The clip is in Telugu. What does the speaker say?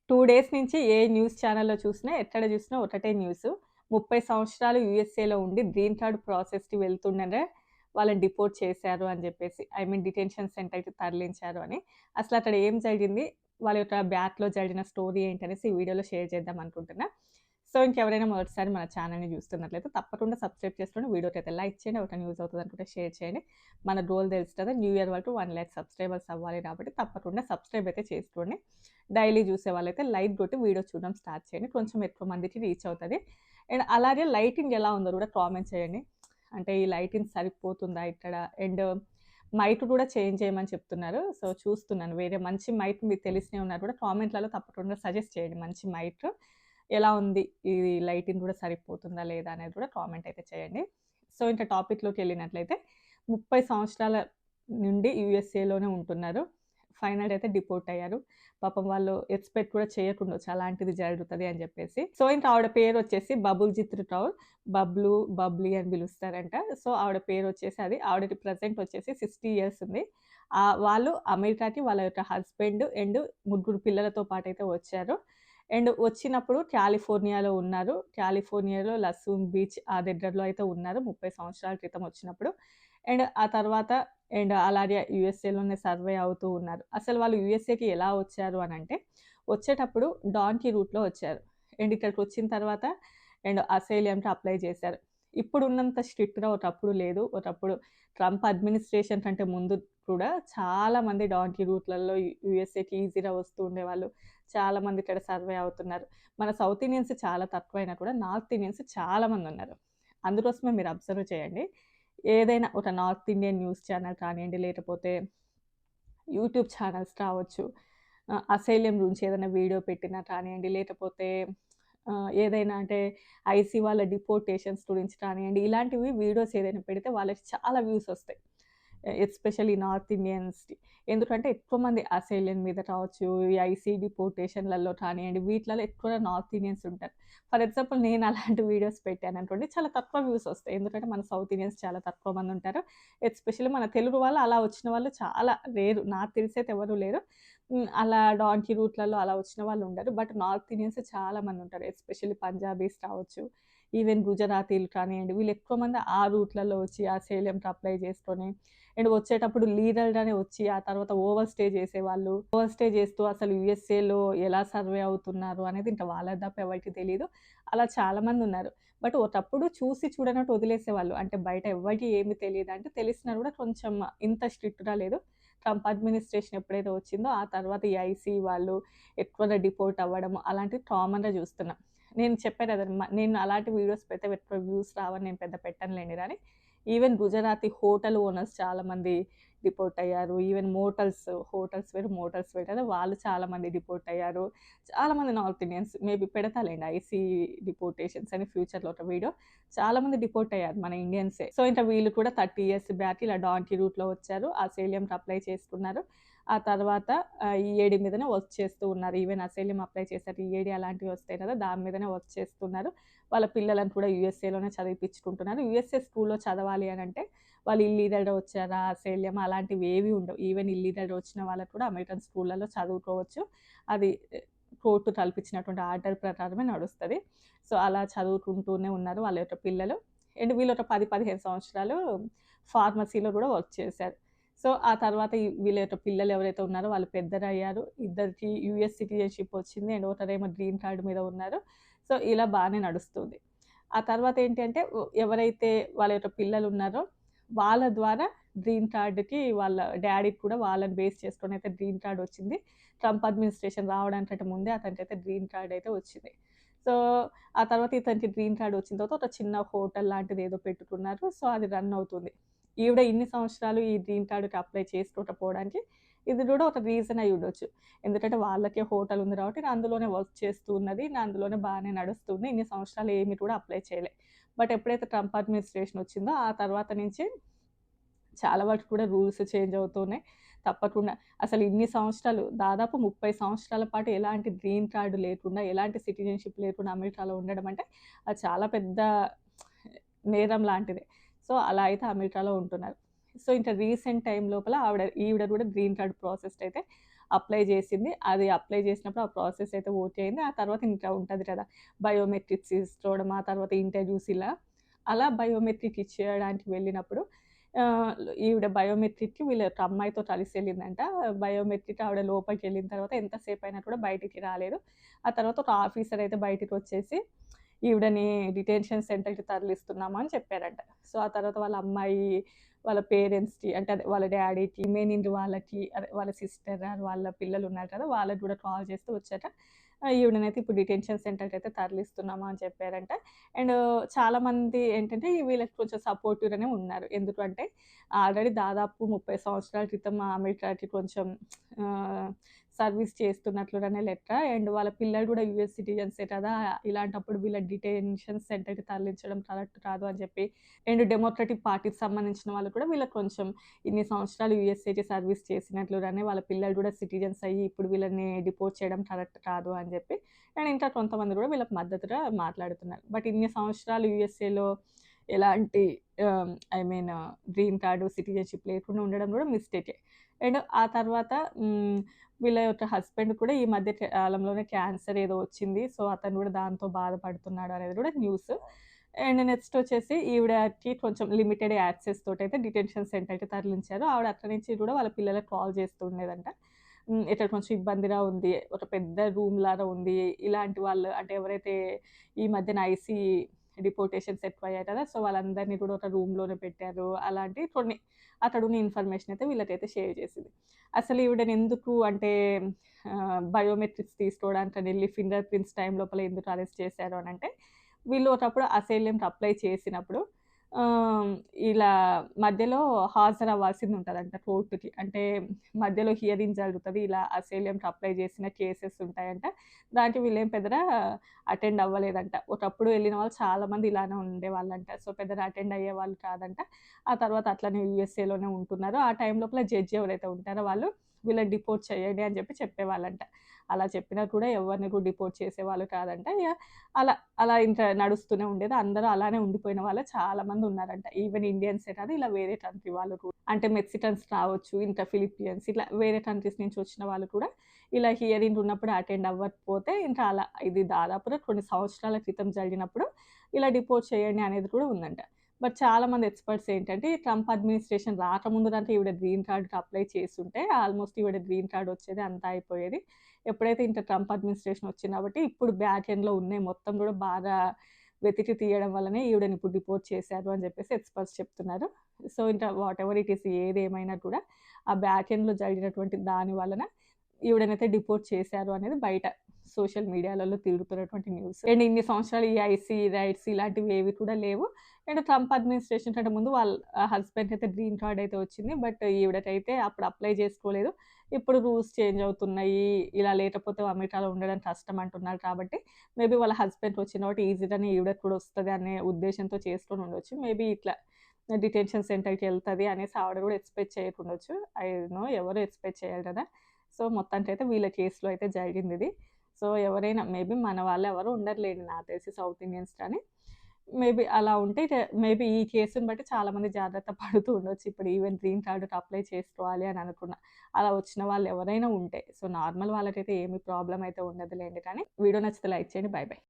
2 డేస్ నుంచి ఏ న్యూస్ ఛానెల్‌లో చూసినా, ఎక్కడ చూసినా ఒకటే న్యూసు. 30 సంవత్సరాలు యూఎస్ఏలో ఉండి గ్రీన్ కార్డ్ ప్రాసెస్‌కి వెళ్తుండగా వాళ్ళని డిపోర్ట్ చేశారు అని జెప్పేసి. ఐ మీన్ డిటెన్షన్ సెంటర్‌కి తరలించారు అని. అసలక్కడ ఏం జరిగింది? వాళ్ళ యొక్క బ్యాక్‌లో జరిగిన స్టోరీ ఏంటనేసి ఈ వీడియోలో షేర్ చేద్దాం అనుకుంటున్నా. సో, ఇంకెవరైనా మొదటిసారి మన ఛానెల్‌ని చూస్తున్నట్లయితే తప్పకుండా సబ్స్క్రైబ్ చేసుకొని వీడియోకైతే లైక్ చేయండి. ఎవరికైనా యూజ్ అవుతదనుకుంటే షేర్ చేయండి. మన గోల్ తెలుసు కదా! న్యూ ఇయర్ వరకు 1,00,000 సబ్స్క్రైబర్స్ అవ్వాలి కాబట్టి తప్పకుండా సబ్స్క్రైబ్ అయితే చేసుకోండి. డైలీ చూసే వాళ్ళైతే లైక్ కొట్టి వీడియో చూడడం స్టార్ట్ చేయండి. కొంచెం ఎక్కువ మందికి రీచ్ అవుతది. అండ్ అలాగే లైటింగ్ ఎలా ఉందో కూడా కామెంట్ చేయండి. అంటే ఈ లైటింగ్ సరిపోతుందా ఇక్కడ? అండ్ మైక్ కూడా చేంజ్ చేయమని చెప్తున్నారు. సో, చూస్తున్నాను. వేరే మంచి మైక్ మీకు తెలిసినవి ఉన్నా కూడా కామెంట్‌లలో తప్పకుండా సజెస్ట్ చేయండి మంచి మైక్. ఎలా ఉంది? ఇది లైటింగ్ కూడా సరిపోతుందా లేదా అనేది కూడా కామెంట్ అయితే చేయండి. సో, ఇంకా టాపిక్‌లోకెళ్ళినట్లయితే 30 సంవత్సరాల నుండి యూఎస్ఏలోనే ఉంటున్నారు. ఫైనల్‌గా అయితే డిపోర్ట్ అయ్యారు. పాపం వాళ్ళు ఎక్స్‌పెక్ట్ కూడా చేయకుండొచ్చు అలాంటిది జరుగుతది అని జెప్పేసి. సో, ఇంకా ఆవిడ పేరొచ్చేసి బబుల్‌జిత్ కౌర్. బబ్లు, బబ్లీ అని పిలుస్తారంట. సో, ఆవిడ పేరొచ్చేసి అది. ఆవిడకి ప్రెజెంట్ వచ్చేసి 60 ఇయర్స్ ఉంది. వాళ్ళు అమెరికాకి వాళ్ళ యొక్క హస్బెండ్ అండ్ ముగ్గురు పిల్లలతో పాటైతే వచ్చారు. అండ్ వచ్చినప్పుడు కాలిఫోర్నియాలో ఉన్నారు. కాలిఫోర్నియాలో లసూన్ బీచ్ ఆ దగ్గరలో అయితే ఉన్నారు 30 సంవత్సరాల క్రితం వచ్చినప్పుడు. అండ్ ఆ తర్వాత అలాగే యూఎస్ఏలోనే సర్వే అవుతూ ఉన్నారు. అసలు వాళ్ళు యూఎస్ఏకి ఎలా వచ్చారు అనంటే, వచ్చేటప్పుడు డాన్కీ రూట్‌లో వచ్చారు. అండ్ ఇక్కడికొచ్చిన తర్వాత అసైలియంకి అప్లై చేశారు. ఇప్పుడున్నంత స్ట్రిక్ట్‌గా ఒకప్పుడు లేదు. ఒకప్పుడు ట్రంప్ అడ్మినిస్ట్రేషన్ కంటే ముందు కూడా చాలామంది డాన్కీ రూట్‌లలో యూఎస్ఏకి ఈజీగా వస్తూ ఉండేవాళ్ళు. చాలామంది ఇక్కడ సర్వే అవుతున్నారు. మన సౌత్ ఇండియన్స్ చాలా తక్కువైనా కూడా నార్త్ ఇండియన్స్ చాలా మందున్నారు. అందుకోసమే మీరు అబ్జర్వ్ చేయండి. ఏదైనా ఒక నార్త్ ఇండియన్ న్యూస్ ఛానెల్ కానియండి, లేకపోతే యూట్యూబ్ ఛానెల్స్ కావచ్చు. అసైలియం గురించి ఏదైనా వీడియో పెట్టినా కానియండి, లేకపోతే ఏదైనా అంటే ఐసీ వాళ్ళ డిపోర్టేషన్స్ గురించి కానియండి, ఇలాంటివి వీడియోస్ ఏదైనా పెడితే వాళ్ళకి చాలా వ్యూస్ ఒస్తాయి. ఎస్పెషల్లీ నార్త్ ఇండియన్స్‌కి. ఎందుకంటే ఎక్కువ మంది అసైలియన్ మీద కావచ్చు, ఈ ఐసీ డిపోర్టేషన్‌లలో కానియండి, వీటిలలో ఎక్కువ నార్త్ ఇండియన్స్ ఉంటారు. ఫర్ ఎగ్జాంపుల్ నేను అలాంటి వీడియోస్ పెట్టాననుకోండి, చాలా తక్కువ వ్యూస్ ఒస్తాయి. ఎందుకంటే మన సౌత్ ఇండియన్స్ చాలా తక్కువ మంది ఉంటారు. ఎస్పెషల్లీ మన తెలుగు వాళ్ళు అలా వచ్చిన వాళ్ళు చాలా రేరు. నాకు తెలిసైతే ఎవరు లేరు. అలా డాంకీ రూట్‌లలో అలా వచ్చిన వాళ్ళు ఉండరు. బట్ నార్త్ ఇండియన్స్ చాలా మంది ఉంటారు. ఎస్పెషల్లీ పంజాబీస్ కావచ్చు, ఈవెన్ గుజరాతీలు కానియండి, వీళ్ళు ఎక్కువ మంది ఆ రూట్‌లలో వచ్చి అసైలియంకి అప్లై చేసుకొని అండ్ వచ్చేటప్పుడు లీగల్‌గానే వచ్చి ఆ తర్వాత ఓవర్ స్టే చేసేవాళ్ళు. ఓవర్ స్టే చేస్తూ అసలు యూఎస్ఏలో ఎలా సర్వే అవుతున్నారు అనేది ఇంకా వాళ్ళకి తప్ప ఎవరికీ తెలీదు. అలా చాలామందున్నారు. బట్ ఒకప్పుడు చూసి చూడనట్టు వదిలేసేవాళ్ళు. అంటే బయట ఎవ్వరికీ ఏమి తెలీదంటే తెలిసినా కూడా కొంచెం ఇంత స్ట్రిక్ట్‌గా లేదు. ట్రంప్ అడ్మినిస్ట్రేషన్ ఎప్పుడైతే వచ్చిందో ఆ తర్వాత ఈ ఐసీ వాళ్ళు ఎక్కువగా డిపోర్ట్ అవ్వడం అలాంటివి కామన్‌గా చూస్తున్నాం. నేను చెప్పా కదా! నేను అలాంటి వీడియోస్ పెడితే ఎక్కువ వ్యూస్ రావని నేను పెద్ద పెట్టనులేండి గానీ, ఈవెన్ గుజరాతీ హోటల్ ఓనర్స్ చాలామంది డిపోర్ట్ అయ్యారు. ఈవెన్ హోటల్స్ వేరు, మోటల్స్ వేరు కదా! వాళ్ళు చాలామంది డిపోర్ట్ అయ్యారు. చాలామంది నార్త్ ఇండియన్స్ మేబీ పెడతాలేండి ఐసీ డిపోర్టేషన్స్ అని ఫ్యూచర్‌లో ఒక వీడియో. చాలామంది డిపోర్ట్ అయ్యారు మన ఇండియన్సే. సో, ఇంకా వీళ్ళు కూడా 30 ఇయర్స్ బ్యాక్ ఇలా డాంకీ రూట్‌లో వచ్చారు. అసైలియంకి అప్లై చేసుకున్నారు. ఆ తర్వాత ఈఏడీ మీదనే వర్క్ చేస్తూ ఉన్నారు. ఈవెన్ అసైలియం అప్లై చేశారు. ఈఏడీ అలాంటివి వస్తాయి కదా! దాని మీదనే వర్క్ చేస్తున్నారు. వాళ్ళ పిల్లలను కూడా యూఎస్ఏలోనే చదివిపిచ్చుకుంటున్నారు. యూఎస్ఏ స్కూల్‌లో చదవాలి అనంటే వాళ్ళు ఇల్లీగల్‌గా వచ్చారా, అసైలియం అలాంటివి ఏవి ఉండవు. ఈవెన్ ఇల్లీగల్‌గా వచ్చిన వాళ్ళకి కూడా అమెరికన్ స్కూళ్ళలో చదువుకోవచ్చు. అది కోర్టు కల్పించినటువంటి ఆర్డర్ ప్రకారమే నడుస్తది. సో, అలా చదువుకుంటూనే ఉన్నారు వాళ్ళ యొక్క పిల్లలు. అండ్ వీళ్ళు ఒక 10, 15 సంవత్సరాలు ఫార్మసీలో కూడా వర్క్ చేశారు. సో, ఆ తర్వాత వీళ్ళ యొక్క పిల్లలు ఎవరైతే ఉన్నారో వాళ్ళు పెద్దగయ్యారు. ఇద్దరికీ యూఎస్ సిటిజన్‌షిప్ వచ్చింది. అండ్ ఒకరేమో గ్రీన్ కార్డ్ మీద ఉన్నారు. సో, ఇలా బానే నడుస్తుంది. ఆ తర్వాత ఏంటి అంటే ఎవరైతే వాళ్ళ యొక్క పిల్లలున్నారో వాళ్ళ ద్వారా గ్రీన్ కార్డ్‌కి వాళ్ళ డ్యాడీకి కూడా వాళ్ళని బేస్ చేసుకొనైతే గ్రీన్ కార్డ్ వచ్చింది. ట్రంప్ అడ్మినిస్ట్రేషన్ రావడానికంటే ముందే అతనికైతే గ్రీన్ కార్డ్ అయితే వచ్చింది. సో, ఆ తర్వాత ఇతనికి గ్రీన్ కార్డ్ వచ్చిన తర్వాత ఒక చిన్న హోటల్ లాంటిది ఏదో పెట్టుకున్నారు. సో, అది రన్ అవుతుంది. ఈవిడ ఇన్ని సంవత్సరాలు ఈ గ్రీన్ కార్డ్‌కి అప్లై చేసుకోకపోవడానికి ఇది కూడా ఒక రీజన్ అయ్యుండొచ్చు. ఎందుకంటే వాళ్ళకే హోటల్ ఉంది కాబట్టి అందులోనే వర్క్ చేస్తూ ఉన్నది. అందులోనే బానే నడుస్తుంది. ఇన్ని సంవత్సరాలు ఏమి కూడా అప్లై చేయలే. బట్ ఎప్పుడైతే ట్రంప్ అడ్మినిస్ట్రేషన్ వచ్చిందో ఆ తర్వాత నుంచి చాలా వరకు కూడా రూల్స్ చేంజ్ అవుతున్నాయి. తప్పకుండా అసలు ఇన్ని సంవత్సరాలు దాదాపు 30 సంవత్సరాల పాటు ఎలాంటి గ్రీన్ కార్డ్ లేకుండా, ఎలాంటి సిటిజన్‌షిప్ లేకుండా అమెరికాలో ఉండడం అంటే అది చాలా పెద్ద నేరం లాంటిదే. సో, అలా అయితే అమెరికాలో ఉంటున్నారు. సో, ఇంకా రీసెంట్ టైమ్ లోపల ఈవిడ కూడా గ్రీన్ కార్డ్ ప్రాసెస్ అయితే అప్లై చేసింది. అది అప్లై చేసినప్పుడు ఆ ప్రాసెస్ అయితే ఓకే అయింది. ఆ తర్వాత ఇంకా ఉంటది కదా! బయోమెట్రిక్స్ తీసుకోవడం, ఆ తర్వాత ఇంటర్వ్యూస్ ఇలా. అలా బయోమెట్రిక్ ఇచ్చేయడానికి వెళ్ళినప్పుడు ఆహ్, ఈవిడ బయోమెట్రిక్‌కి ఒక అమ్మాయితో కలిసెళ్ళిందంట. బయోమెట్రిక్ ఆవిడ లోపలికెళ్ళిన తర్వాత ఎంతసేపయినా కూడా బయటికి రాలేదు. ఆ తర్వాత ఒక ఆఫీసర్ అయితే బయటికొచ్చేసి ఈవిడని డిటెన్షన్ సెంటర్‌కి తరలిస్తున్నాము అని చెప్పారంట. సో, ఆ తర్వాత వాళ్ళ అమ్మాయి, వాళ్ళ పేరెంట్స్‌కి అంటే అదే వాళ్ళ డ్యాడీకి, రిమైనింగ్ వాళ్ళకి అదే వాళ్ళ సిస్టర్ వాళ్ళ పిల్లలున్నారు కదా! వాళ్ళకి గూడా కాల్ చేస్తే వచ్చాక ఈవిడనైతే ఇప్పుడు డిటెన్షన్ సెంటర్‌కయితే తరలిస్తున్నాము అని చెప్పారంట. అండ్ చాలామంది ఏంటంటే వీళ్ళకి కొంచెం సపోర్టివ్‌గానే ఉన్నారు. ఎందుకంటే ఆల్రెడీ దాదాపు 30 సంవత్సరాల క్రితం అమెరికాకి కొంచెం ఆహ్, సర్వీస్ చేస్తున్నట్లుగానే లెక్క. అండ్ వాళ్ళ పిల్లలు గూడా యూఎస్ సిటిజన్సే కదా! ఇలాంటప్పుడు వీళ్ళ డిటెన్షన్ సెంటర్‌కి తరలించడం కరెక్ట్ కాదు అని చెప్పి అండ్ డెమోక్రటిక్ పార్టీకి సంబంధించిన వాళ్ళు కూడా వీళ్ళకి కొంచెం ఇన్ని సంవత్సరాలు యూఎస్ఏకి సర్వీస్ చేసినట్లుగానే వాళ్ళ పిల్లలు గూడా సిటిజన్స్ అయ్యి ఇప్పుడు వీళ్ళని డిపోర్ట్ చేయడం కరెక్ట్ కాదు అని చెప్పి అండ్ ఇంకా కొంతమంది గూడా వీళ్ళకి మద్దతుగా మాట్లాడుతున్నారు. బట్ ఇన్ని సంవత్సరాలు యూఎస్ఏలో ఎలాంటి I mean green card, citizenship లేకుండా ఉండడం గూడా మిస్టేకే. అండ్ ఆ తర్వాత వీళ్ళ యొక్క హస్బెండ్ కూడా ఈ మధ్య కాలంలోనే క్యాన్సర్ ఏదో వచ్చింది. సో, అతను గూడా దాంతో బాధపడుతున్నాడు అనేది గూడా న్యూస్. అండ్ నెక్స్ట్ వచ్చేసి ఈవిడకి కొంచెం లిమిటెడ్ యాక్సెస్ తోటైతే డిటెన్షన్ సెంటర్‌కి తరలించారు. ఆవిడ అక్కడి నుంచి గూడా వాళ్ళ పిల్లలకి కాల్ చేస్తూ ఉండేదంట. ఇక్కడ కొంచెం ఇబ్బందిగా ఉంది. ఒక పెద్ద రూమ్ లాగా ఉంది. ఇలాంటి వాళ్ళు అంటే ఎవరైతే ఈ మధ్యన డిపోర్టేషన్స్ ఎక్కువయ్యాయి కదా! సో, వాళ్ళందరిని కూడా ఒక రూమ్‌లోనే పెట్టారు. అలాంటి కొన్ని అక్కడున్న ఇన్ఫర్మేషన్ అయితే వీళ్ళకైతే షేర్ చేసింది. అసలు ఈవిడనెందుకు అంటే బయోమెట్రిక్స్ తీసుకోవడానికని ఎళ్లి ఫింగర్ ప్రింట్స్ టైమ్ లోపల ఎందుకు అరెస్ట్ చేశారు అనంటే, వీళ్ళు ఒకప్పుడు అసైలంకి అప్లై చేసినప్పుడు ఆహ్, ఇలా మధ్యలో హాజరవ్వాల్సింది ఉంటదంట కోర్ట్‌కి. అంటే మధ్యలో హియరింగ్ జరుగుతది. ఇలా అసైలంకి అప్లై చేసిన కేసెస్ ఉంటాయంట. దానికి వీళ్ళేం పెద్దగా అటెండ్ అవ్వలేదంట. ఒకప్పుడు వెళ్ళిన వాళ్ళు చాలామంది ఇలానే ఉండేవాళ్ళంట. సో, పెద్దగా అటెండ్ అయ్యేవాళ్ళు కాదంట. ఆ తర్వాత అట్లనే యూఎస్ఏలోనే ఉంటున్నారు. ఆ టైం లోపల జడ్జి ఎవరైతే ఉంటారో వాళ్ళు వీళ్ళని డిపోర్ట్ చేయండి అని చెప్పేవాళ్ళంట. అలా చెప్పినా కూడా ఎవరిని కూడా డిపోర్ట్ చేసేవాళ్ళు కాదంట. ఇగ అలా, అలా ఇంకా నడుస్తూనే ఉండేది. అందరూ అలానే ఉండిపోయిన వాళ్ళే చాలా మంది ఉన్నారంట. ఈవెన్ ఇండియన్సే కాదు ఇలా వేరే కంట్రీ వాళ్ళు కూడా. అంటే మెక్సికన్స్ రావచ్చు, ఇంకా ఫిలిపియన్స్ ఇట్లా వేరే కంట్రీస్ నుంచి వచ్చిన వాళ్ళు కూడా ఇలా హియరింగ్ ఉన్నప్పుడు అటెండ్ అవ్వకపోతే ఇంకా అలా ఇది దాదాపుగా కొన్ని సంవత్సరాల క్రితం జరిగినప్పుడు ఇలా డిపోర్ట్ చేయండి అనేది కూడా ఉందంట. బట్ చాలామంది ఎక్స్‌పర్ట్స్ ఏంటంటే, ఈ ట్రంప్ అడ్మినిస్ట్రేషన్ రాకముందు గనుక ఈవిడ గ్రీన్ కార్డ్‌కి అప్లై చేసుంటే ఆల్‌మోస్ట్ ఈవిడ గ్రీన్ కార్డ్ వచ్చేది అంతా అయిపోయేది. ఎప్పుడైతే ఇంక ట్రంప్ అడ్మినిస్ట్రేషన్ వచ్చింది కాబట్టి ఇప్పుడు బ్యాక్ ఎండ్‌లో ఉన్నాయి మొత్తం గూడా బాగా వెతికి తీయడం వల్లనే ఈవిడని ఇప్పుడు డిపోర్ట్ చేశారు అని జెప్పేసి ఎక్స్‌పర్ట్స్ చెప్తున్నారు. సో, ఇంకా వాటెవర్ ఇట్ ఈస్ ఏదేమైనా కూడా ఆ బ్యాక్ ఎండ్‌లో జరిగినటువంటి దాని వలన ఈవిడనైతే డిపోర్ట్ చేశారు అనేది బయట సోషల్ మీడియాలలో తిరుగుతున్నటువంటి న్యూస్. అండ్ ఇన్ని సంవత్సరాలు ఈ ఐసీ రైట్స్ ఇలాంటివి ఏవి కూడా లేవు. అండ్ ట్రంప్ అడ్మినిస్ట్రేషన్ కంటే ముందు వాళ్ళ హస్బెండ్‌కి అయితే గ్రీన్ కార్డ్ అయితే వచ్చింది. బట్ ఈవిడకైతే అప్పుడు అప్లై చేసుకోలేదు. ఇప్పుడు రూల్స్ చేంజ్ అవుతున్నాయి. ఇలా లేకపోతే అమెరికాలో ఉండడం కష్టం అంటున్నారు కాబట్టి, మేబీ వాళ్ళ హస్బెండ్‌కి వచ్చింది కాబట్టి ఈజీగానే ఈవిడకి కూడా వస్తది అనే ఉద్దేశ్యంతో చేసుకొని ఉండొచ్చు. మేబీ ఇట్లా డిటెన్షన్ సెంటర్‌కెళ్తది అనేసి ఆవిడ కూడా ఎక్స్‌పెక్ట్ చేయకుండొచ్చు. ఐ డోంట్ నో ఎవరు ఎక్స్‌పెక్ట్ చేయరు కదా! సో, మొత్తానికైతే వీళ్ళ కేస్‌లో అయితే జరిగిందిది. సో, ఎవరైనా మేబీ మన వాళ్ళెవరు ఉండరులెండి నాకు తెలిసి సౌత్ ఇండియన్స్ కానీ, మేబీ అలా ఉంటే మేబీ ఈ కేసుని బట్టి చాలామంది జాగ్రత్త పడుతూ ఉండొచ్చు. ఇప్పుడు ఈవెన్ గ్రీన్ కార్డ్‌కి అప్లై చేసుకోవాలి అని అనుకున్న, అలా వచ్చిన వాళ్ళు ఎవరైనా ఉంటే. సో, నార్మల్ వాళ్ళకైతే ఏమి ప్రాబ్లమ్ అయితే ఉండదులెండి కానీ, వీడియో నచ్చితే లైక్ చేయండి. By by.